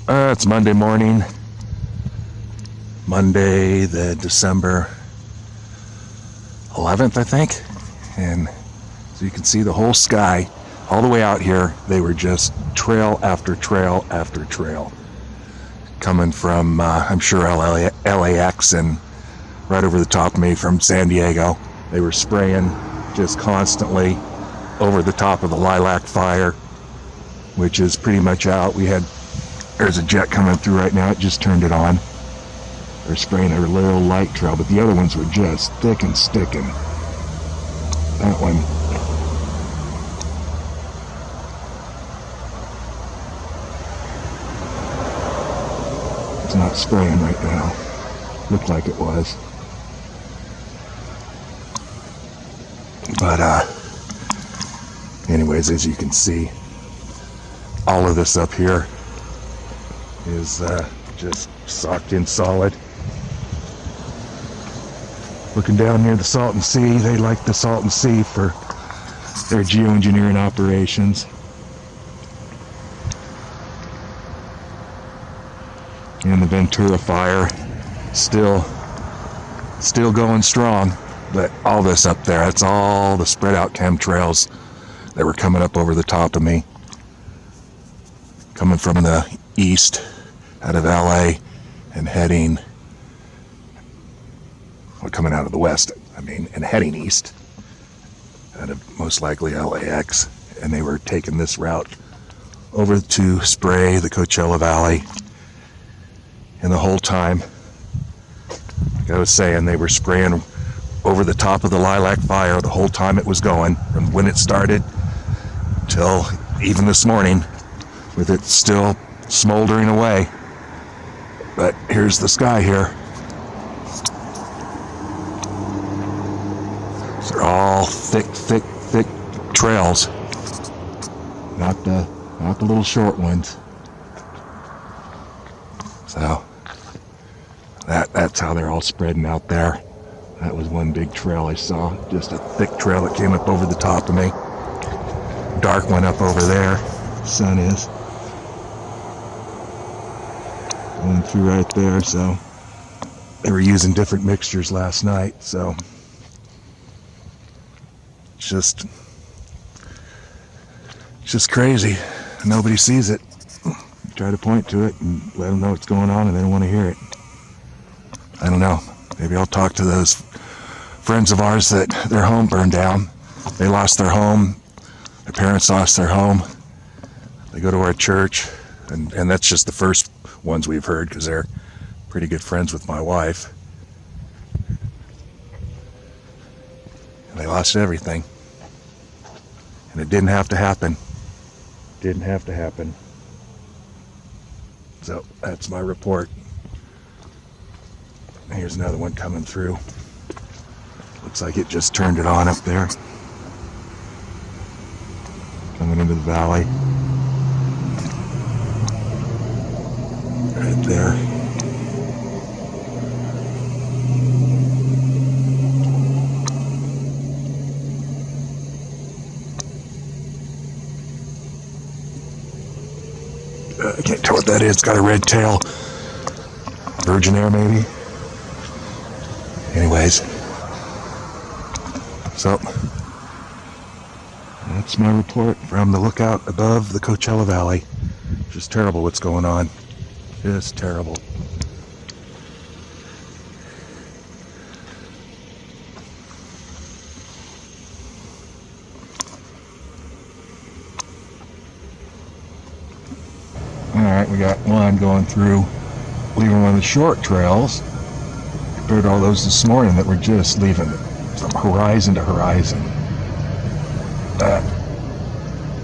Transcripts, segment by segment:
It's Monday morning, Monday the December 11th, I think, and so you can see the whole sky all the way out here. They were just trail after trail after trail coming from I'm sure LAX and right over the top of me from San Diego. They were spraying just constantly over the top of the Lilac Fire, which is pretty much out. There's a jet coming through right now. It just turned it on. They're spraying a little light trail, but the other ones were just thick and sticking. That one. It's not spraying right now. Looked like it was. But anyways, as you can see, all of this up here is just socked in solid. Looking down near the Salton Sea, they like the Salton Sea for their geoengineering operations. And the Ventura fire still going strong. But all this up there, that's all the spread out chemtrails that were coming up over the top of me. Coming from the east, out of LA, and coming out of the west, and heading east, out of most likely LAX. And they were taking this route over to spray the Coachella Valley. And the whole time, like I was saying, they were spraying over the top of the Lilac Fire the whole time it was going, from when it started till even this morning, with it still smoldering away. But here's the sky here. These are all thick trails, not the little short ones. So that's how they're all spreading out there. That was one big trail I saw, just a thick trail that came up over the top of me. Dark one up over there, the sun is going through right there. So they were using different mixtures last night, so it's just crazy. Nobody sees it. You try to point to it and let them know what's going on, and they don't want to hear it. I don't know. Maybe I'll talk to those friends of ours that their home burned down. They lost their home. Their parents lost their home. They go to our church, and that's just the first ones we've heard, because they're pretty good friends with my wife. And they lost everything. And it didn't have to happen. Didn't have to happen. So that's my report. Here's another one coming through. Looks like it just turned it on up there. Coming into the valley. Right there. I can't tell what that is. It's got a red tail. Virgin Air, maybe. Anyways, so that's my report from the lookout above the Coachella Valley. Just terrible what's going on. Just terrible. Alright, we got one going through, leaving one of the short trails. Compared to all those this morning that were just leaving from horizon to horizon.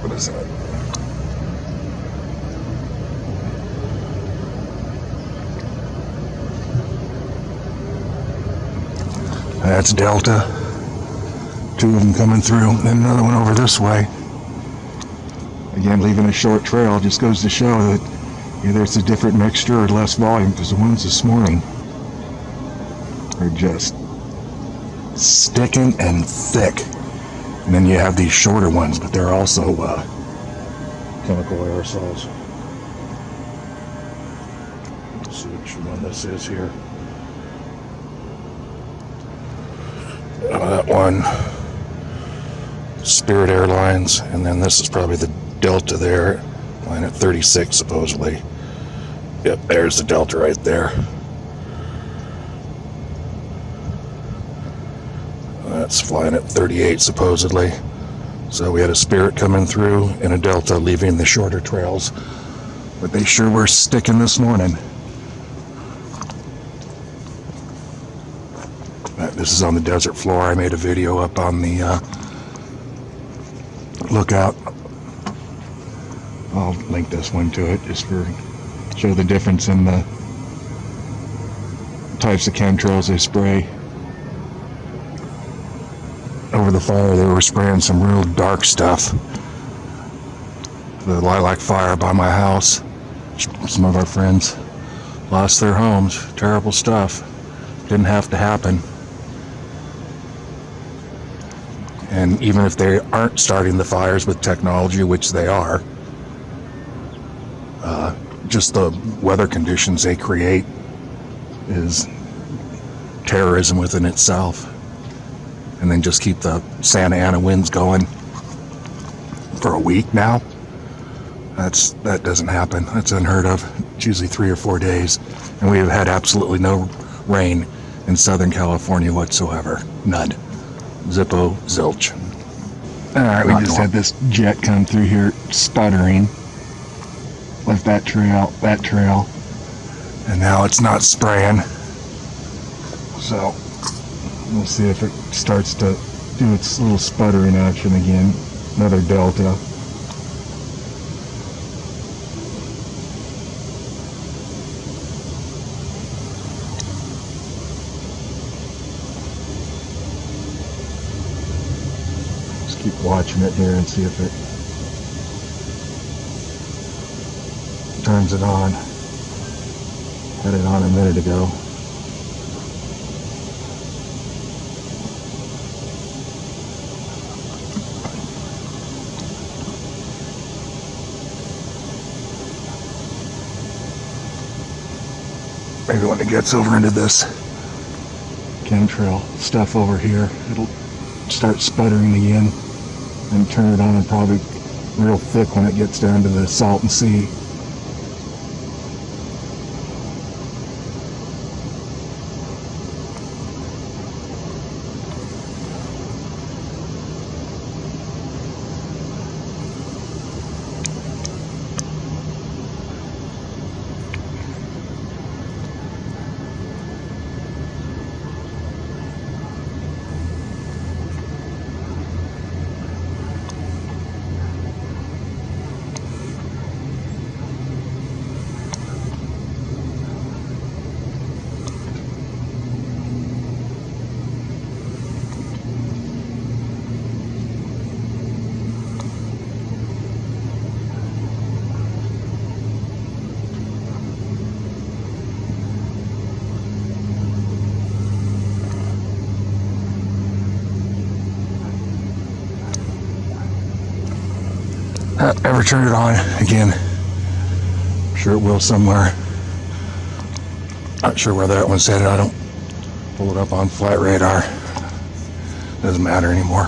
What is that? That's Delta. Two of them coming through, then another one over this way. Again, leaving a short trail just goes to show that either it's a different mixture or less volume, because the ones this morning are just sticking and thick. And then you have these shorter ones, but they're also chemical aerosols. see which one this is here. That one, Spirit Airlines, and then this is probably the Delta there, flying at 36 supposedly. Yep, there's the Delta right there. That's flying at 38 supposedly. So we had a Spirit coming through and a Delta leaving the shorter trails. But they sure were sticking this morning. This is on the desert floor. I made a video up on the lookout. I'll link this one to it just for show the difference in the types of chemtrails they spray. Over the fire, they were spraying some real dark stuff. The Lilac Fire by my house. Some of our friends lost their homes. Terrible stuff. Didn't have to happen. And even if they aren't starting the fires with technology, which they are, just the weather conditions they create is terrorism within itself. And then just keep the Santa Ana winds going for a week now. That doesn't happen. That's unheard of. It's usually 3 or 4 days. And we have had absolutely no rain in Southern California whatsoever. None. Zippo zilch. Alright, we just had this jet come through here sputtering. Left that trail. And now it's not spraying. So we'll see if it starts to do its little sputtering action again. Another Delta. Just keep watching it here and see if it turns it on. Had it on a minute ago. Maybe when it gets over into this chemtrail stuff over here, it'll start sputtering again and turn it on, and probably real thick when it gets down to the Salton Sea. Ever turn it on again? I'm sure it will somewhere. Not sure where that one's headed. I don't pull it up on flight radar. Doesn't matter anymore.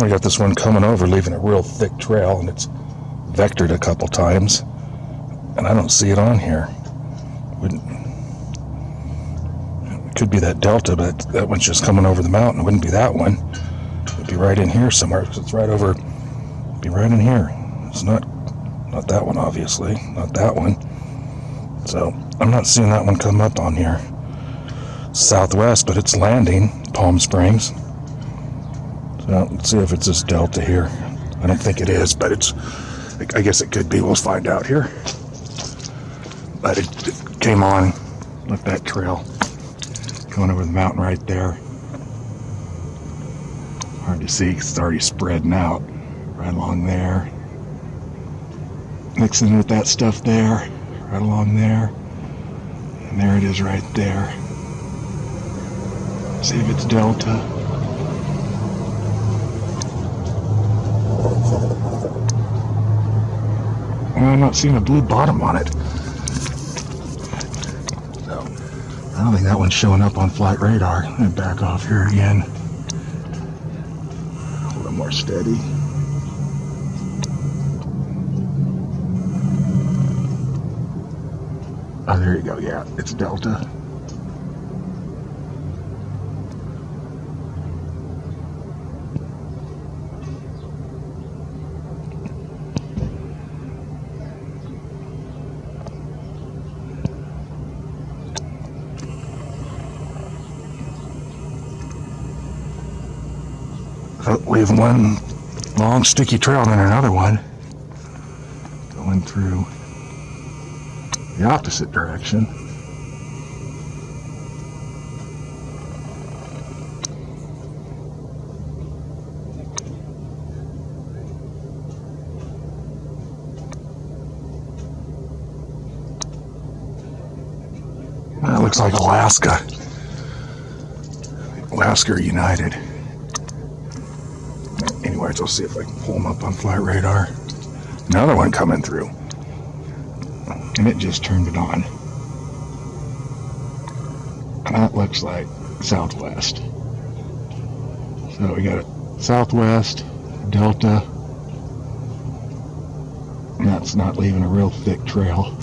I got this one coming over, leaving a real thick trail, and it's vectored a couple times, and I don't see it on here. It could be that Delta, but that one's just coming over the mountain. It wouldn't be that one. It'd be right in here somewhere, because it's right over. Be right in here. It's not that one, obviously. Not that one. So I'm not seeing that one come up on here. Southwest, but it's landing Palm Springs. So let's see if it's this Delta here. I don't think it is, but I guess it could be. We'll find out here. But it came on, left that trail going over the mountain right there. Hard to see because it's already spreading out right along there. Mixing with that stuff there, right along there. And there it is right there. See if it's Delta. Well, I'm not seeing a blue bottom on it. I don't think that one's showing up on flight radar. I'm going to back off here again. A little more steady. Oh, there you go. Yeah, it's Delta. We have one long sticky trail and then another one going through the opposite direction. That looks like Alaska. Alaska United. Anyways, I'll see if I can pull them up on flight radar. Another one coming through. And it just turned it on. And that looks like Southwest. So we got a Southwest, Delta. And that's not leaving a real thick trail.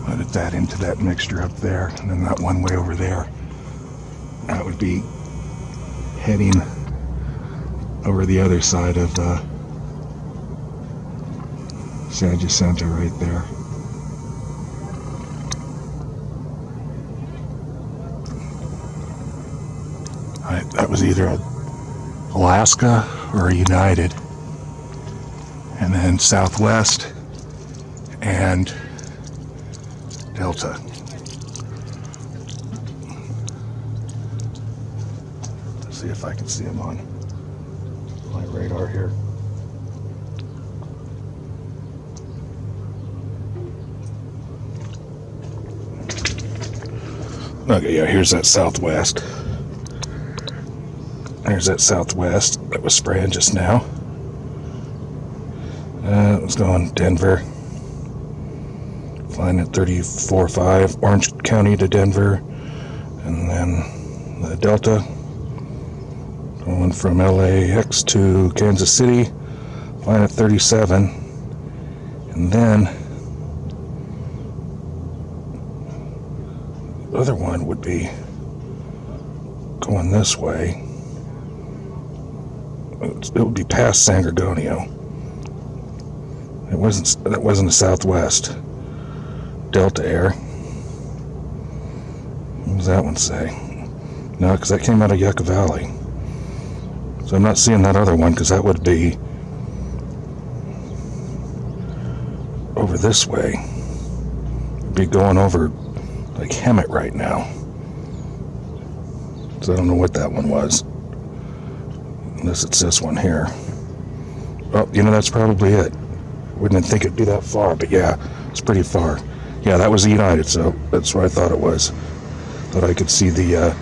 Edit that into that mixture up there, and then that one way over there. That would be heading over the other side of San Jacinto right there. That was either a Alaska or a United, and then Southwest and Delta. Let's see if I can see them on my radar here. Okay, yeah, here's that Southwest. There's that Southwest that was spraying just now. It was going Denver. Flying at 34.5, Orange County to Denver. And then the Delta going from LAX to Kansas City, flying at 37. And then the other one would be going this way. It would be past San Gorgonio. That wasn't a Southwest. Delta Air. What does that one say? No, because that came out of Yucca Valley. So I'm not seeing that other one, because that would be over this way. It'd be going over like Hemet right now. So I don't know what that one was. Unless it's this one here. Oh, that's probably it. Wouldn't think it'd be that far, but yeah, it's pretty far. Yeah, that was the United, so that's what I thought it was. Thought I could see the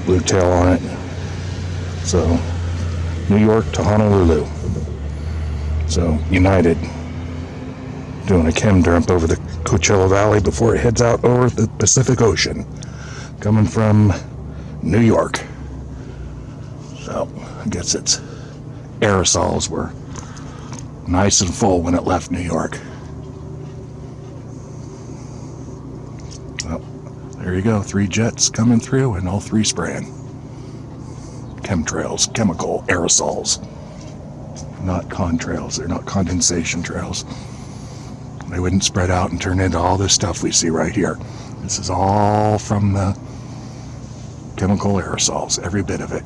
blue tail on it. So, New York to Honolulu. So, United doing a chem dump over the Coachella Valley before it heads out over the Pacific Ocean. Coming from New York. So, I guess its aerosols were nice and full when it left New York. There you go, 3 jets coming through and all 3 spraying. Chemtrails, chemical aerosols. Not contrails, they're not condensation trails. They wouldn't spread out and turn into all this stuff we see right here. This is all from the chemical aerosols, every bit of it.